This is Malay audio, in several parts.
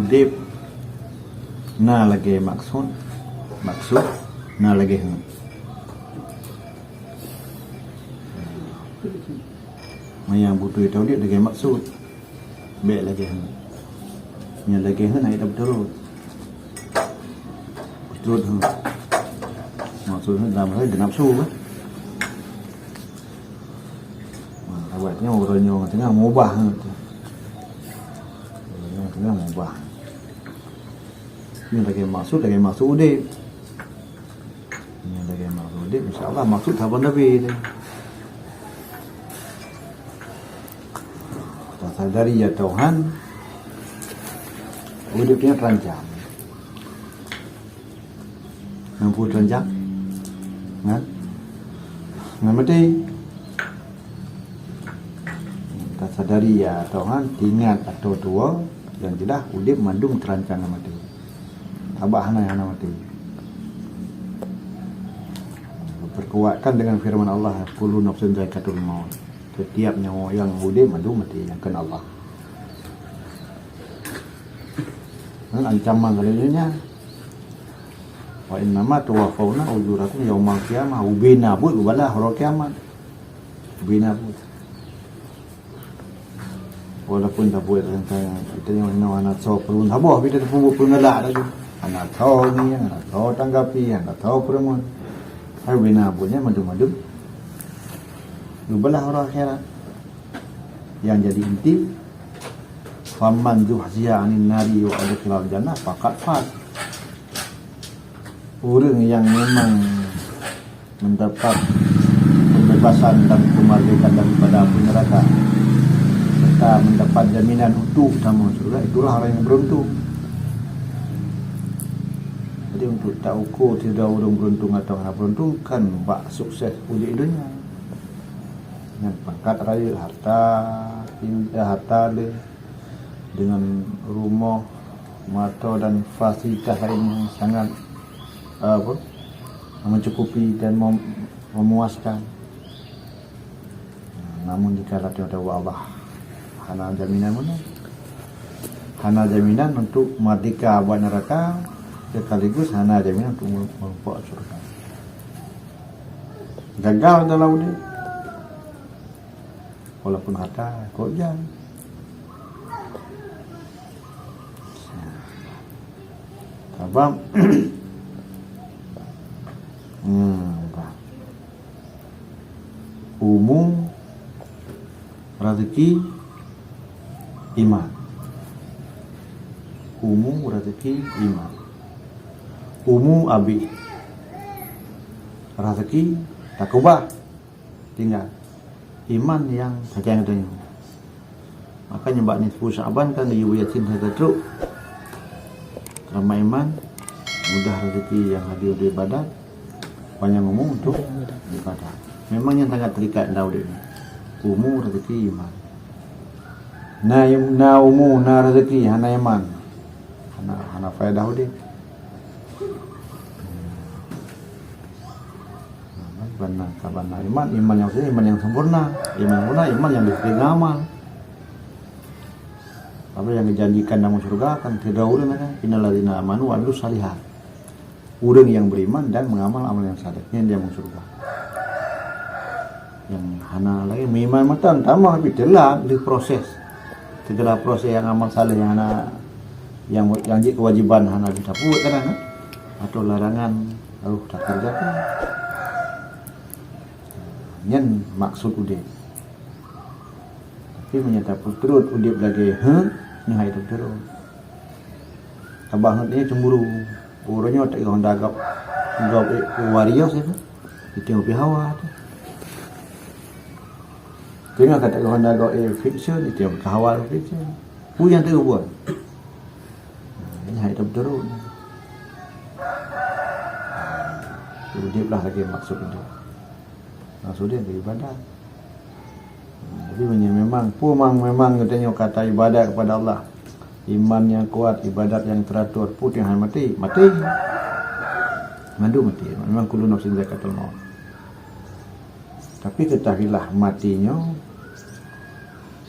udip na lagi maksud na lagi yang butuh itu dia lagi maksud be lagi yang lagi naik betul maksudnya dalam hal dengan nafsu kan awalnya orang tengah mubah tengah mubah ini lagi maksud udip ini lagi maksud udip insyaallah maksud sahabat Nabi ini kita sadari ya Tuhan hidupnya terancam mampu terancam nggak mati kita sadari ya Tuhan ingat atau tua yang tidak udip mandung terancam mati abahana yang mati perkuatkan dengan firman Allah kullu nafsin dha'iqatul maut setiap nyawa yang udip mandung mati yang kena Allah ancaman kalinya wa innama tuwaffawna ujurakum yaumal qiyamah ubina bu bala hari kiamat ubina bu walaupun tak buat tentang kita yang anak tahu perlu habis kita pun ngelak lagi anak tahu ni anak tahu tanggapi anak tahu perempuan ubina bunya madu-madu bala hari akhirat yang jadi inti faman zuhziya 'anil nari wa adkhilal jannah faqad faz. Orang yang memang mendapat pembebasan dan kemerdekaan daripada api neraka serta mendapat jaminan utuh dalam surga, itulah orang yang beruntung. Jadi untuk tak ukur tidak orang beruntung atau tidak beruntung kan bak sukses di dunia dengan pangkat raya, harta dengan rumah, mata dan fasilitas lain sangat mencukupi dan memuaskan. Namun jika ada Allah hana jaminan mana? Hana jaminan untuk merdeka buat neraka sekaligus hana jaminan untuk membawa surga. Gagal dalam ini walaupun harta kojang. Abang umum rezeki iman umum abi rezeki takubah tinggal iman yang saja yang adanya. Makanya mbak nisfu Sya'ban kan diuyatin harga truk ramai iman mudah rezeki yang hadir di ibadat banyak ngomong untuk ibadat. Memang yang sangat terikat Daud ini umum rezeki iman na umum na rezeki hana iman hana faedah dia benar iman yang sempurna iman yang diterima amal. Apa yang dijanjikan dalam surga kan tidak urang kan innalladzina amanu wa amilus shalihat. Urang yang beriman dan mengamal amal yang saleh ini dia masuk surga. Yang hana lagi iman matan tambah tapi telah di proses. Segala proses yang amal saleh yang hana yang kewajiban hana kita buat kan atau larangan harus tak kerjakan. Nyen maksud udip. Tapi menyatakan terus udip lagi nyahai itu terus. Abang ni cemburu. Orangnya tak kau dagap wario sih tu. Itu hawa tu. Tengok kata kau dagap fiction itu hawa fiction. Yang tu buat. Nyahai itu terus. Udip lah lagi maksud itu. Maksudnya beribadah. Jadi memang katanya kata ibadat kepada Allah, iman yang kuat, ibadat yang teratur, putih yang mati, mandu mati. Memang kullu nafsin dha'iqatul maut. Tapi ketahuilah matinya,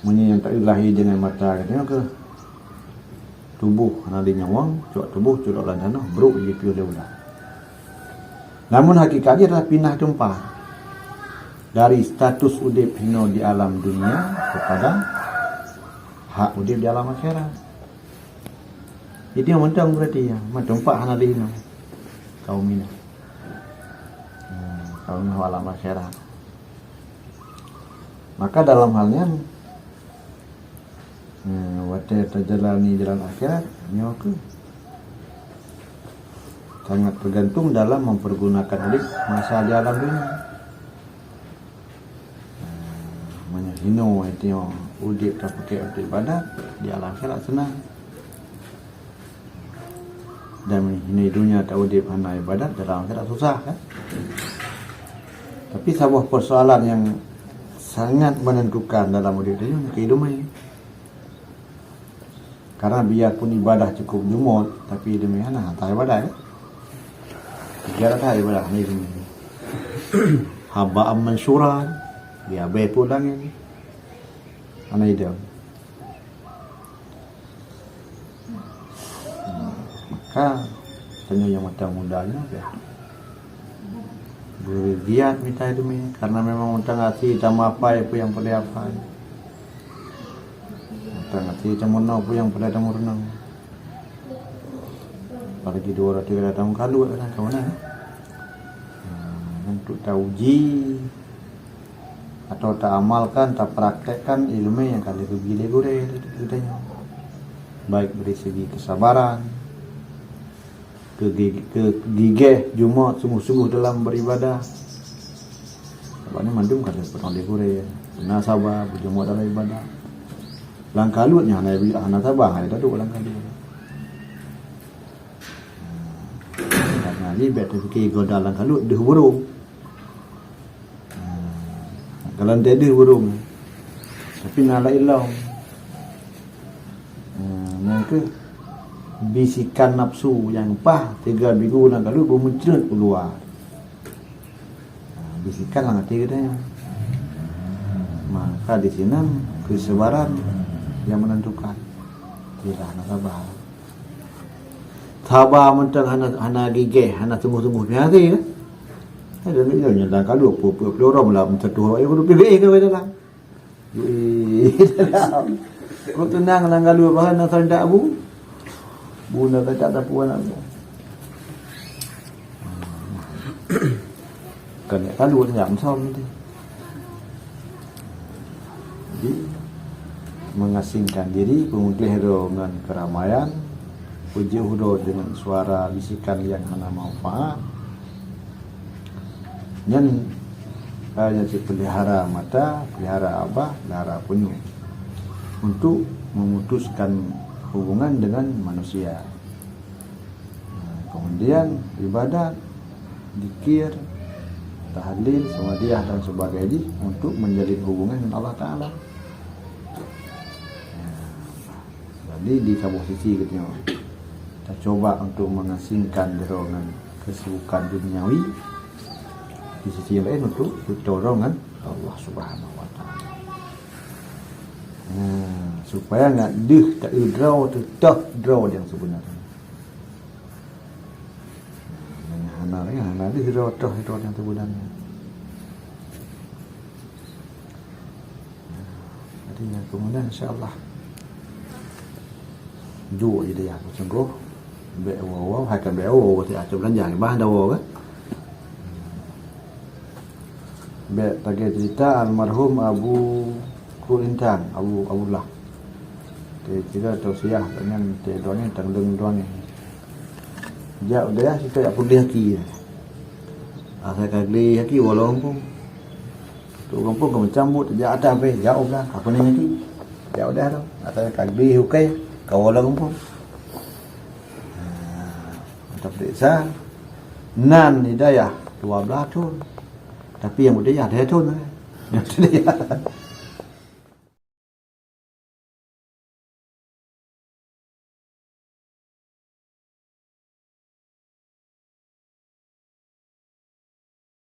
yang tak ilahi dengan mata katanya ke tubuh hana di nyawang, cuak tubuh cuak lan tanah bro je piu ulah. Namun hakikatnya adalah pindah tempat dari status udip hino di alam dunia kepada hak udip di alam akhirat. Jadi yang mentang berarti ya, tempat hana di hino kaum ini. Kaum alam akhirat. Maka dalam halnya wate terjalani jalan akhirat nyawa sangat tergantung dalam mempergunakan udip masa di alam dunia. Hino itu yang udip tak pakai untuk ibadat di alam akhirat senang. Dan ini dunia tak udip hana ibadat dalam akhirat susah kan. Tapi sebuah persoalan yang sangat menentukan dalam udip ini kehidupan ini. Karena biarpun ibadah cukup jumut, tapi demi hana tak ibadah ya. Biar tak ibadah ni demi. Haba'am mansura, biar baik pulang ini. Ana ide. Maka tanya yang macam mudanya ya. Bergiat minta demi karena memang utang hati sama apa itu yang pada apa. Utang hati sama apa yang pada tamu renang. Apalagi 200 datang kalu kan ke mana? Untuk tauji atau tak amalkan, tak praktekkan ilmu yang kali gile-gure katanya. Baik dari segi kesabaran, kegigih Jumat sungguh-sungguh dalam beribadah. Sebabnya mandum kata petang legure ya. Benar sabar berjumat dalam ibadah. Langkalutnya anak sabar ada tu langkalut. Karena libet fikir goda langkalut dah burung. Kalau dia ada burung tapi nala ilau mereka bisikan nafsu yang pah 3 minggu nak lalu bermuncul keluar bisikan lah hati katanya. Maka di sini kesabaran yang menentukan tidak nak sabar mentang hana gigih hana sungguh-sungguh ni hati kan. Ada ni yang dah kalau apa orang lah mencetuh ayo kudu PBE ke dalam. Dalam. Kau tenang lang kalau bahan nak sandak bu. Bu nak kata puan aku. Kan kalau nyam som tu. Jadi mengasingkan diri kemudian dengan keramaian puji hudo dengan suara bisikan yang hana manfaat. Yang hanya pelihara mata, pelihara abah, pelihara punyu untuk memutuskan hubungan dengan manusia. Kemudian ibadat, zikir, tahlil, samadiyah dan sebagainya untuk menjalin hubungan dengan Allah Ta'ala. Jadi di sebuah sisi kita coba untuk mengasingkan dorongan kesibukan duniawi. Di sisi lain untuk dorongan Allah Subhanahu Wa Taala. Supaya enggak tak draw tu draw yang sebenarnya. Hana draw yang sebenarnya. Jadi kemudian insya-Allah dua ide aku sungguh bewo hai kan bewo thì aja belanja bahan dawo kan. Bagi cerita almarhum Abu Kulintang, Abu Abdullah. Kita tausiah dengan doanya tangdeng doanya. Ja udah kita tak pulih lagi. Saya kali lagi walaupun tu kampung kau mencambut ja ada apa jauh dah aku ni lagi. Ya udah tu. Saya kali hukai kau walaupun. Untuk desa nan hidayah 12 tahun. Tapi yang muda ada tu. Yang dia